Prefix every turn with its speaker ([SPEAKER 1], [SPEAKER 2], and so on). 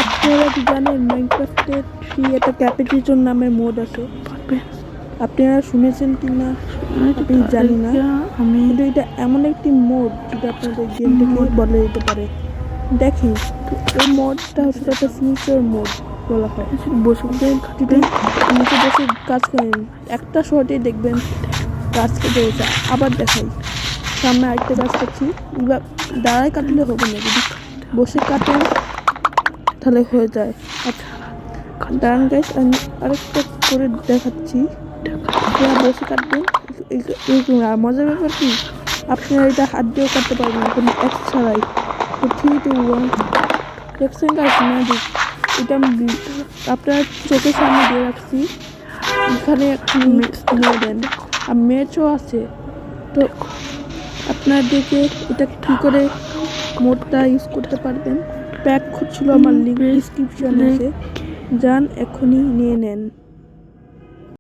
[SPEAKER 1] আপনারা কি জানেন মাইনক্রাফটে কি একটা ক্যাপিটেশন নামের মোড আছে? আপনারা শুনেছেন কি না আমি জানি না, কিন্তু এটা এমন একটি মোড যেটা আপনাদের গেমটাকে বদলে দিতে পারে। দেখি, এই মোডটা হচ্ছে একটা ফিউচার মোড বলা হয়। বসে যদি নিচে বসে কাজ করেন, একটা শর্টে দেখবেন গাছ কেটে গেছে। আবার দেখাই, সামনে আরেকটা গাছ কাটছি। এবার দাঁড়ায় কাটলে হবে না, যদি বসে কাটেন তাহলে হয়ে যায়। আচ্ছা দাঁড়ান গাইস, আমি আরেকটা করে দেখাচ্ছি। আপনারা বসে কাটবেন এরকম। আর মজার ব্যাপার কি, আপনারা এটা হাত দিয়েও কাটতে পারবেন কোনো এক্স ছাড়াই। তো 3, 2, 1 দেখছেন গাইস, ম্যাজিক। এটা আমি আপনার চোখের সামনে দিয়ে রাখছি, এখানে নিয়ে দেন। আর ম্যাচও আছে। তো আপনাদেরকে এটা কী করে মোডটা ইউজ করতে পারবেন প্যাক হচ্ছিল, আমার লিঙ্ক ডিসক্রিপশনে আছে, যান এখনই নিয়ে নেন।